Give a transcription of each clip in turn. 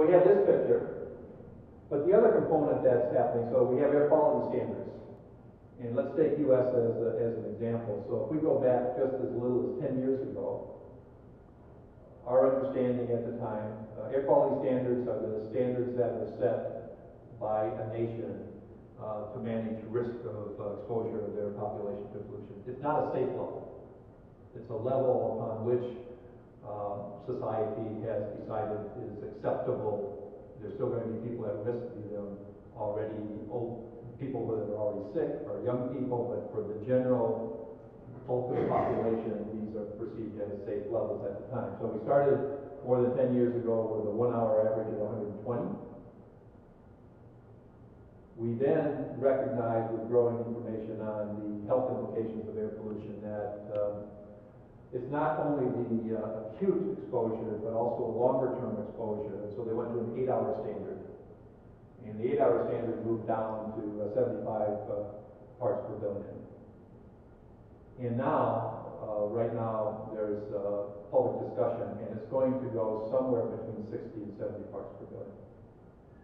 we have this picture, but the other component that's happening, so we have air quality standards. And let's take US as an example. So if we go back just as little as 10 years ago, our understanding at the time, air quality standards are the standards that are set by a nation to manage risk of exposure of their population to pollution. It's not a state level. It's a level upon which society has decided is acceptable. There's still going to be people at risk, be them already old people that are already sick or young people, but for the general focus population, these are perceived as safe levels at the time. So we started more than 10 years ago with a 1-hour average of 120. We then recognized with growing information on the health implications of air pollution that it's not only the acute exposure, but also a longer-term exposure. And so they went to an 8-hour standard. And the 8-hour standard moved down to 75 parts per billion. And now, right now, there's public discussion, and it's going to go somewhere between 60 and 70 parts per billion.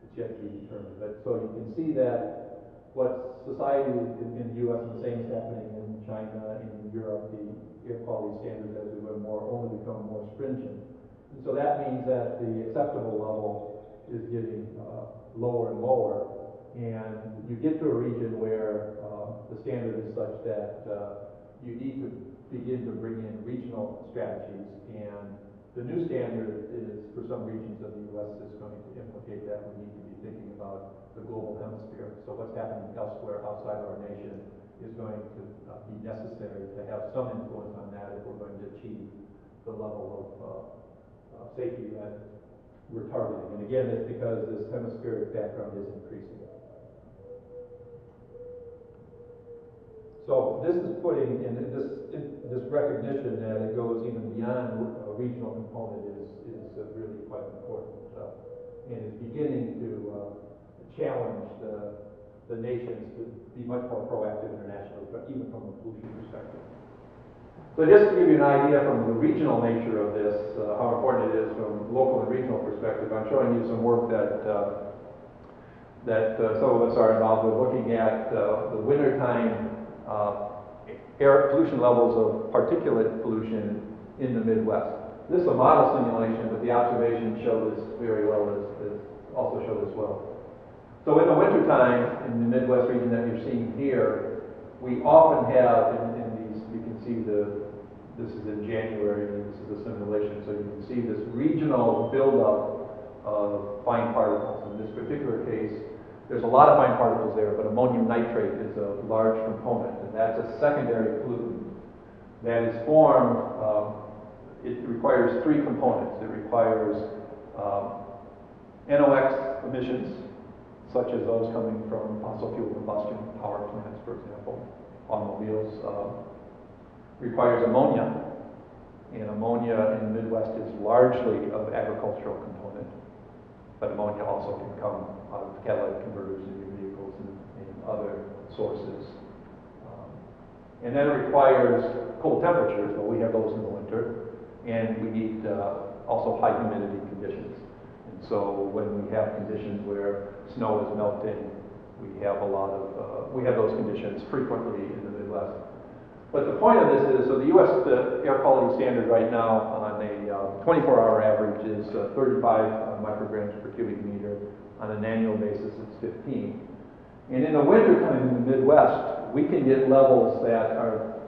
It's yet to be determined. But so you can see that what society in the U.S. and the same is happening in China, in Europe, the air quality standards as we learn more only become more stringent. And so that means that the acceptable level is getting lower and lower, and you get to a region where the standard is such that you need to begin to bring in regional strategies, and the new standard is, for some regions of the U.S., is going to implicate that we need to be thinking about the global hemisphere. So what's happening elsewhere outside our nation is going to be necessary to have some influence on that if we're going to achieve the level of safety that we're targeting. And again, it's because this hemispheric background is increasing. So this is putting in this recognition that it goes even beyond a regional component is really quite important, and is beginning to challenge the nations to be much more proactive internationally, but even from a pollution perspective. So just to give you an idea from the regional nature of this, how important it is from a local and regional perspective, I'm showing you some work that some of us are involved with, looking at the wintertime air pollution levels of particulate pollution in the Midwest. This is a model simulation, but the observations show this very well, also show this well. So in the wintertime, in the Midwest region that you're seeing here, we often have, in these, you can see this is in January, and this is a simulation, so you can see this regional buildup of fine particles. In this particular case, there's a lot of fine particles there, but ammonium nitrate is a large component, and that's a secondary pollutant that is formed. It requires 3 components. It requires NOx emissions, such as those coming from fossil fuel combustion, power plants, for example, automobiles. Requires ammonia, and ammonia in the Midwest is largely of agricultural component, but ammonia also can come out of catalytic converters in your vehicles and other sources. And then it requires cold temperatures, but we have those in the winter, and we need also high humidity conditions. And so when we have conditions where snow is melting, we have a lot of, we have those conditions frequently in the Midwest. But the point of this is, so the U.S. air quality standard right now on a 24-hour average is 35 micrograms per cubic meter. On an annual basis, it's 15. And in the wintertime in the Midwest, we can get levels that are,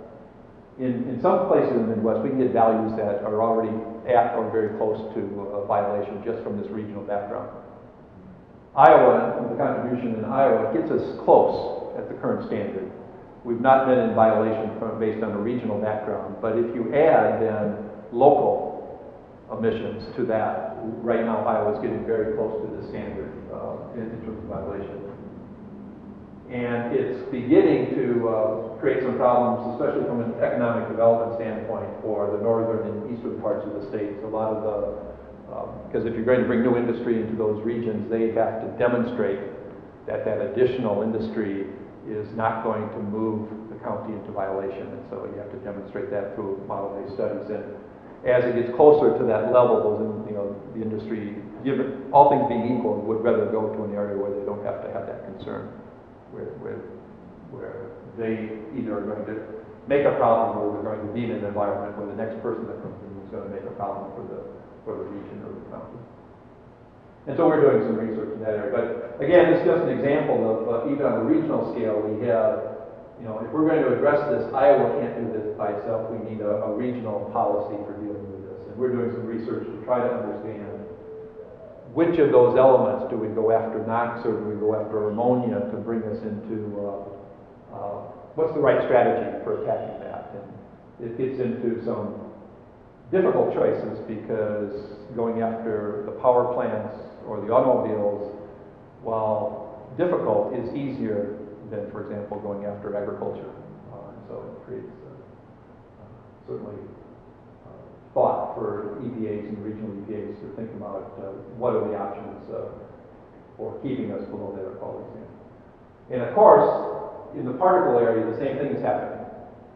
in some places in the Midwest, we can get values that are already at or very close to a violation just from this regional background. Iowa, the contribution in Iowa, gets us close at the current standard. We've not been in violation based on a regional background, but if you add then local emissions to that, right now Iowa's getting very close to the standard in terms of violation. And it's beginning to create some problems, especially from an economic development standpoint for the northern and eastern parts of the states. A lot of the, because if you're going to bring new industry into those regions, they have to demonstrate that that additional industry is not going to move the county into violation, and so you have to demonstrate that through model-based studies. as it gets closer to that level, the industry, given all things being equal, would rather go to an area where they don't have to have that concern, where they either are going to make a problem or they're going to be in an environment where the next person that comes in is going to make a problem for the region or the county. And so we're doing some research in that area. But again, this is just an example of, even on a regional scale, we have, if we're going to address this, Iowa can't do this by itself. We need a regional policy for dealing with this. And we're doing some research to try to understand which of those elements do we go after, NOx, or do we go after ammonia to bring us into, what's the right strategy for attacking that? And it gets into some difficult choices because going after the power plants or the automobiles, while difficult, is easier than, for example, going after agriculture. So it creates certainly thought for EPAs and regional EPAs to think about what are the options for keeping us below that air quality standard. And of course, in the particle area, the same thing is happening.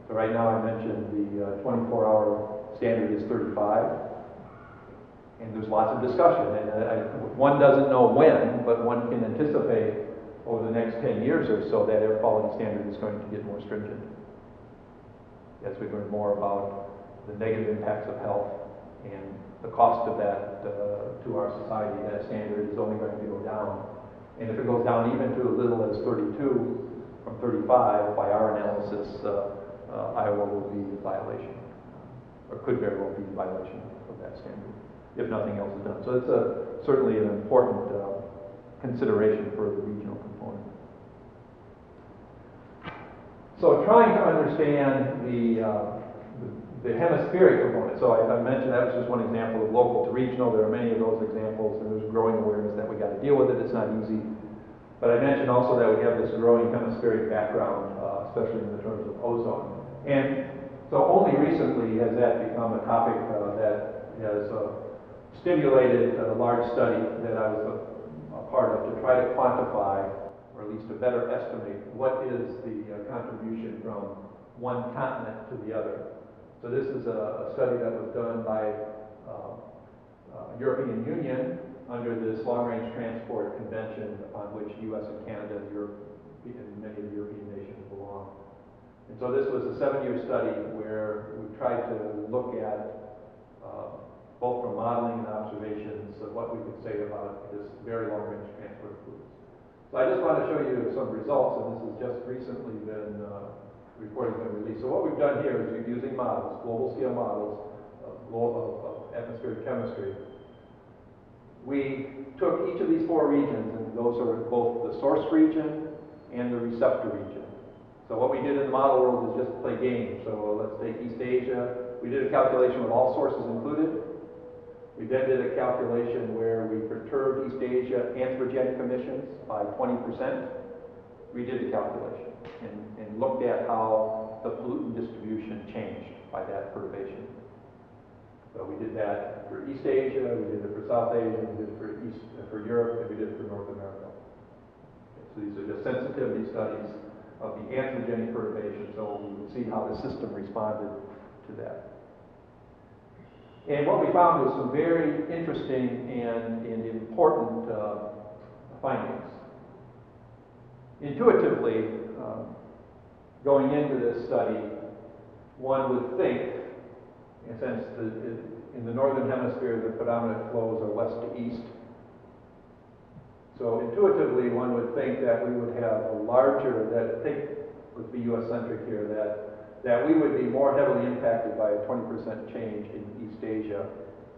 So right now I mentioned the 24-hour standard is 35, and there's lots of discussion. And one doesn't know when, but one can anticipate over the next 10 years or so that air quality standard is going to get more stringent as we learn more about the negative impacts of health and the cost of that to our society. That standard is only going to go down. And if it goes down even to as little as 32 from 35, by our analysis, Iowa will be in violation, or could very well be in violation of that standard, if nothing else is done. So it's certainly an important consideration for the regional component. So trying to understand the hemispheric component. So I mentioned that was just one example of local to regional. There are many of those examples, and there's growing awareness that we got to deal with it. It's not easy. But I mentioned also that we have this growing hemispheric background, especially in the terms of ozone. And so only recently has that become a topic that has stimulated a large study that I was a part of to try to quantify, or at least to better estimate, what is the contribution from one continent to the other. So this is a study that was done by European Union under this long-range transport convention upon which U.S. and Canada and Europe and many of the European nations belong. And so this was a 7-year study where we tried to look at both from modeling and observations of what we could say about this very long-range transport of fluids. So I just want to show you some results, and this has just recently been reported and released. So what we've done here is we're using models, global scale models of atmospheric chemistry. We took each of these 4 regions, and those are both the source region and the receptor region. So what we did in the model world is just play games. So let's take East Asia. We did a calculation with all sources included. We then did a calculation where we perturbed East Asia anthropogenic emissions by 20%. We did the calculation and looked at how the pollutant distribution changed by that perturbation. So we did that for East Asia, we did it for South Asia, we did it for Europe, and we did it for North America. Okay, so these are just sensitivity studies of the anthropogenic perturbation, so we would see how the system responded to that. And what we found was some very interesting and important findings. Intuitively, going into this study, one would think, in a sense, that in the northern hemisphere, the predominant flows are west to east. So intuitively, one would think that we would have a larger, let's be U.S.-centric here, that we would be more heavily impacted by a 20% change in East Asia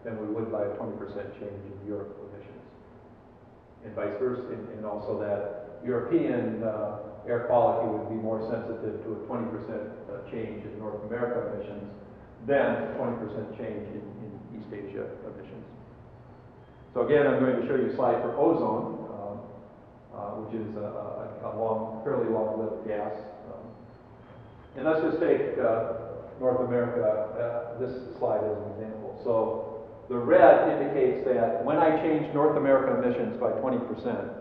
than we would by a 20% change in Europe emissions. And vice versa, and also that European air quality would be more sensitive to a 20% change in North America emissions than a 20% change in East Asia emissions. So again, I'm going to show you a slide for ozone, which is a fairly long-lived gas. And let's just take North America, this slide as an example. So the red indicates that when I change North America emissions by 20%,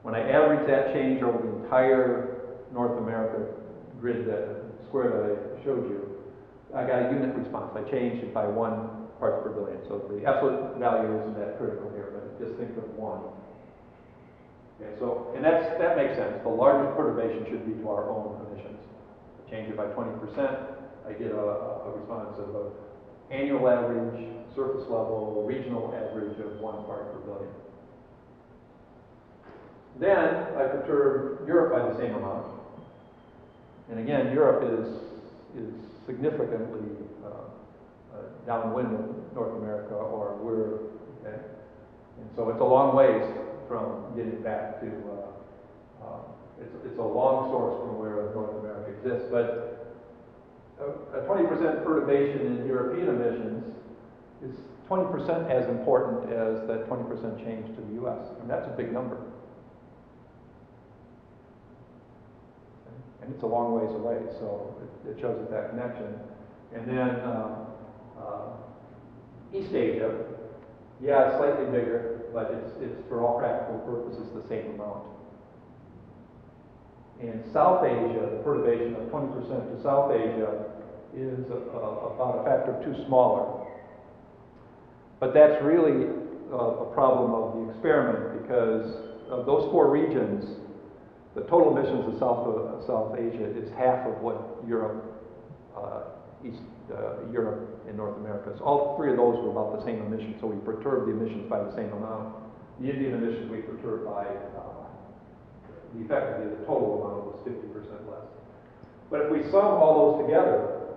when I average that change over the entire North America grid, that square that I showed you, I got a unit response. I changed it by 1 parts per billion. So the absolute value isn't that critical here, but just think of 1. Okay, so, and that makes sense. The largest perturbation should be to our own emissions. Change it by 20%, I get a response of an annual average, surface level, regional average of 1 part per billion. Then I perturb Europe by the same amount. And again, Europe is significantly downwind of North America, or we're, okay? And so it's a long ways from getting back to, it's a long source from where North America exists, but a 20% perturbation in European emissions is 20% as important as that 20% change to the US. And that's a big number. And it's a long ways away, so it shows that connection. And then East Asia, yeah, it's slightly bigger, but it's for all practical purposes the same amount. In South Asia, the perturbation of 20% to South Asia is about a factor of 2 smaller. But that's really a problem of the experiment, because of those 4 regions, the total emissions of South Asia is half of what Europe, Europe and North America. So all 3 of those were about the same emissions, so we perturbed the emissions by the same amount. The Indian emissions we perturbed by, effectively the total amount was 50% less. But if we sum all those together,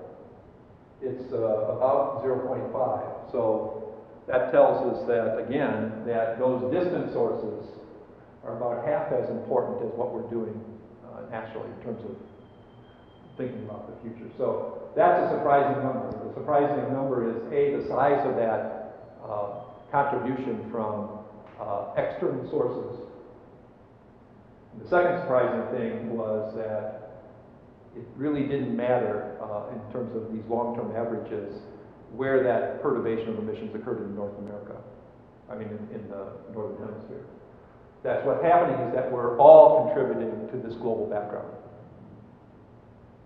it's about 0.5. So that tells us that, again, that those distant sources are about half as important as what we're doing naturally in terms of thinking about the future. So that's a surprising number. The surprising number is, A, the size of that contribution from external sources. And the second surprising thing was that it really didn't matter in terms of these long-term averages where that perturbation of emissions occurred in North America, I mean in the Northern Hemisphere. That's what's happening, is that we're all contributing to this global background.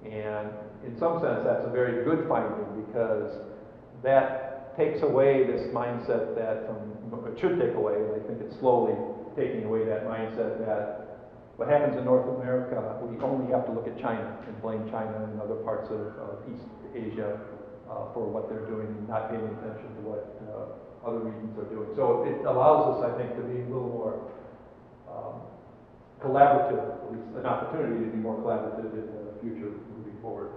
And in some sense, that's a very good finding, because that takes away this mindset that it should take away, and I think it's slowly taking away that mindset that what happens in North America, we only have to look at China and blame China and other parts of East Asia for what they're doing, and not paying attention to what other regions are doing. So it allows us, I think, to be a little more collaborative, at least an opportunity to be more collaborative in the future moving forward.